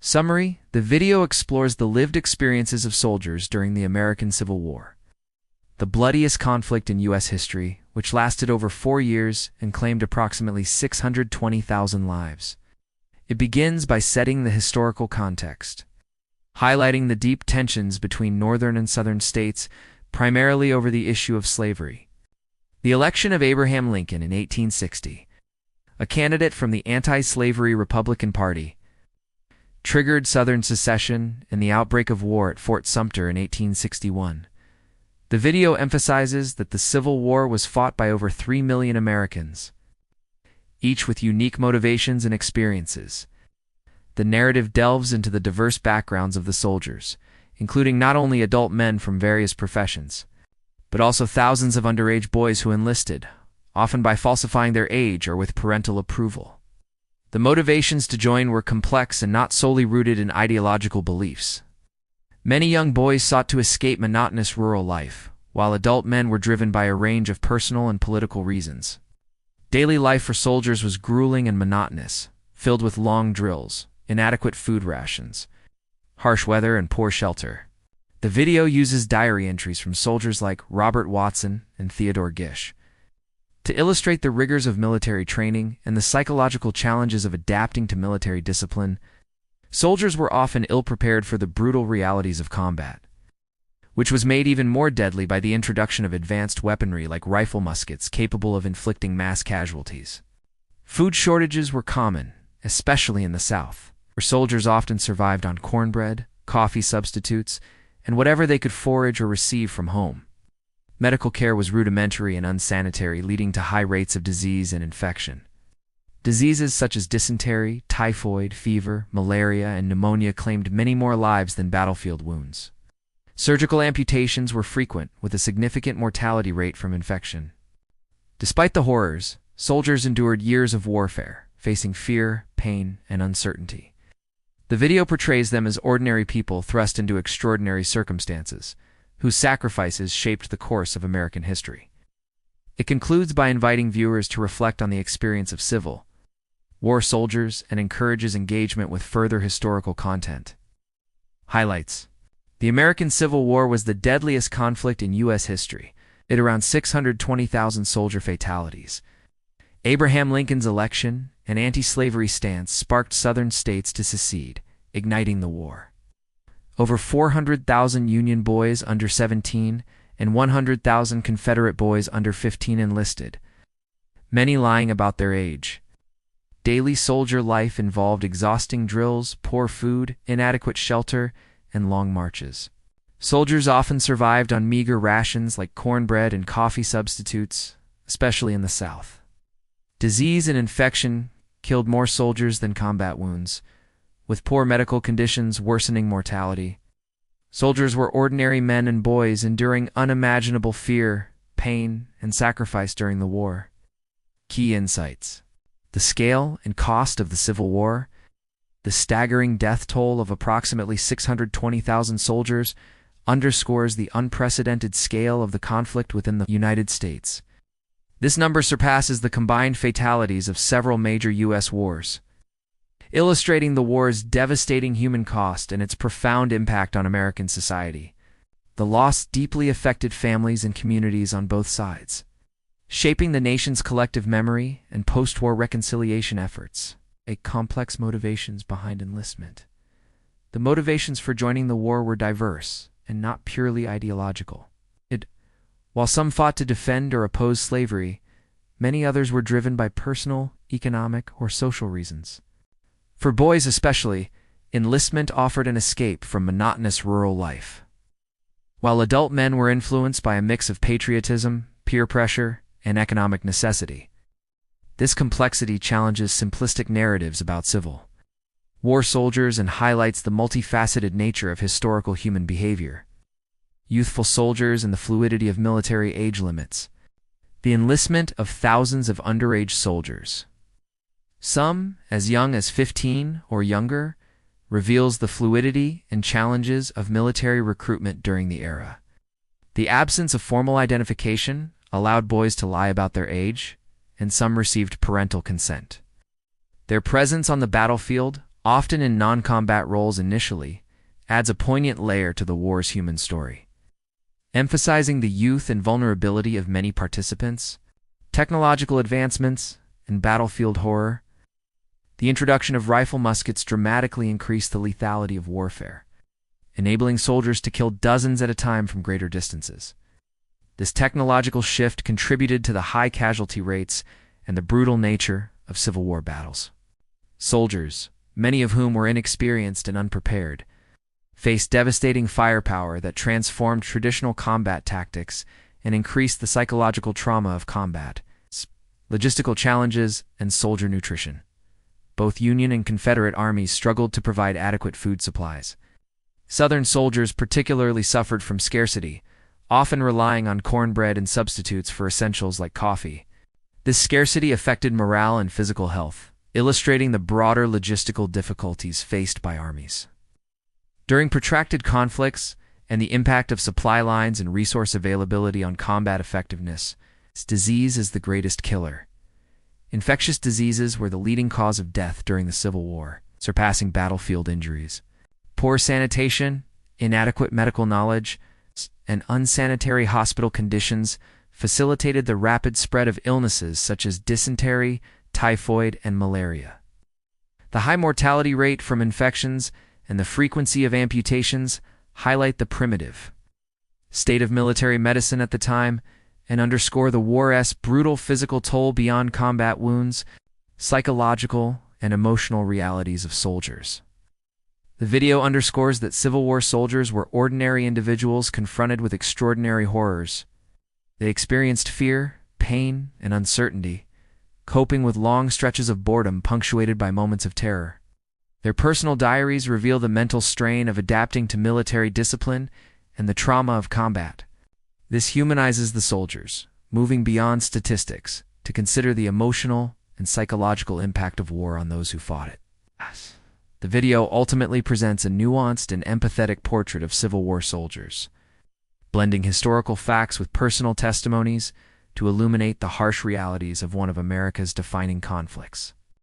Summary: the video explores the lived experiences of soldiers during the American Civil War, the bloodiest conflict in U.S. history, which lasted over 4 years and claimed approximately 620,000 lives. It begins by setting the historical context, highlighting the deep tensions between northern and southern states, primarily over the issue of slavery. The election of Abraham Lincoln in 1860, a candidate from the anti-slavery Republican Party, triggered Southern secession and the outbreak of war at Fort Sumter in 1861. The video emphasizes that the Civil War was fought by over 3 million Americans, each with unique motivations and experiences. The narrative delves into the diverse backgrounds of the soldiers, including not only adult men from various professions, but also thousands of underage boys who enlisted, often by falsifying their age or with parental approval. The motivations to join were complex and not solely rooted in ideological beliefs. Many young boys sought to escape monotonous rural life, while adult men were driven by a range of personal and political reasons. Daily life for soldiers was grueling and monotonous, filled with long drills, inadequate food rations, harsh weather, and poor shelter. The video uses diary entries from soldiers like Robert Watson and Theodore Gish to illustrate the rigors of military training and the psychological challenges of adapting to military discipline. Soldiers were often ill-prepared for the brutal realities of combat, which was made even more deadly by the introduction of advanced weaponry like rifle muskets capable of inflicting mass casualties. Food shortages were common, especially in the South, where soldiers often survived on cornbread, coffee substitutes, and whatever they could forage or receive from home. Medical care was rudimentary and unsanitary, leading to high rates of disease and infection. Diseases such as dysentery, typhoid, fever, malaria, and pneumonia claimed many more lives than battlefield wounds. Surgical amputations were frequent, with a significant mortality rate from infection. Despite the horrors, soldiers endured years of warfare, facing fear, pain, and uncertainty. The video portrays them as ordinary people thrust into extraordinary circumstances, whose sacrifices shaped the course of American history. It concludes by inviting viewers to reflect on the experience of Civil War soldiers and encourages engagement with further historical content. Highlights: the American Civil War was the deadliest conflict in U.S. history, with around 620,000 soldier fatalities. Abraham Lincoln's election and anti-slavery stance sparked Southern states to secede, igniting the war. Over 400,000 Union boys under 17 and 100,000 Confederate boys under 15 enlisted, many lying about their age. Daily soldier life involved exhausting drills, poor food, inadequate shelter, and long marches. Soldiers often survived on meager rations like cornbread and coffee substitutes, especially in the South. Disease and infection killed more soldiers than combat wounds, with poor medical conditions worsening mortality. Soldiers were ordinary men and boys enduring unimaginable fear, pain, and sacrifice during the war. Key insights: the scale and cost of the Civil War, the staggering death toll of approximately 620,000 soldiers underscores the unprecedented scale of the conflict within the United States. This number surpasses the combined fatalities of several major U.S. wars, illustrating the war's devastating human cost and its profound impact on American society. The loss deeply affected families and communities on both sides, shaping the nation's collective memory and post-war reconciliation efforts. Complex motivations behind enlistment. The motivations for joining the war were diverse and not purely ideological. While some fought to defend or oppose slavery, many others were driven by personal, economic, or social reasons. For boys especially, enlistment offered an escape from monotonous rural life, while adult men were influenced by a mix of patriotism, peer pressure, and economic necessity. This complexity challenges simplistic narratives about Civil War soldiers and highlights the multifaceted nature of historical human behavior. Youthful soldiers and the fluidity of military age limits. The enlistment of thousands of underage soldiers, some as young as 15 or younger, reveals the fluidity and challenges of military recruitment during the era. The absence of formal identification allowed boys to lie about their age, and some received parental consent. Their presence on the battlefield often in non-combat roles initially, adds a poignant layer to the war's human story. Emphasizing the youth and vulnerability of many participants, technological advancements, and battlefield horror, the introduction of rifle muskets dramatically increased the lethality of warfare, enabling soldiers to kill dozens at a time from greater distances. This technological shift contributed to the high casualty rates and the brutal nature of Civil War battles. Soldiers, many of whom were inexperienced and unprepared, faced devastating firepower that transformed traditional combat tactics and increased the psychological trauma of combat, logistical challenges, and soldier nutrition. Both Union and Confederate armies struggled to provide adequate food supplies. Southern soldiers particularly suffered from scarcity, often relying on cornbread and substitutes for essentials like coffee. This scarcity affected morale and physical health, illustrating the broader logistical difficulties faced by armies. During protracted conflicts and the impact of supply lines and resource availability on combat effectiveness, disease is the greatest killer. Infectious diseases were the leading cause of death during the Civil War, surpassing battlefield injuries. Poor sanitation, inadequate medical knowledge, and unsanitary hospital conditions facilitated the rapid spread of illnesses such as dysentery, typhoid, and malaria. The high mortality rate from infections and the frequency of amputations highlight the primitive state of military medicine at the time and underscore the war's brutal physical toll beyond combat wounds, psychological and emotional realities of soldiers. The video underscores that Civil War soldiers were ordinary individuals confronted with extraordinary horrors. They experienced fear, pain, and uncertainty, coping with long stretches of boredom punctuated by moments of terror. Their personal diaries reveal the mental strain of adapting to military discipline and the trauma of combat. This humanizes the soldiers, moving beyond statistics to consider the emotional and psychological impact of war on those who fought it. The video ultimately presents a nuanced and empathetic portrait of Civil War soldiers, blending historical facts with personal testimonies to illuminate the harsh realities of one of America's defining conflicts.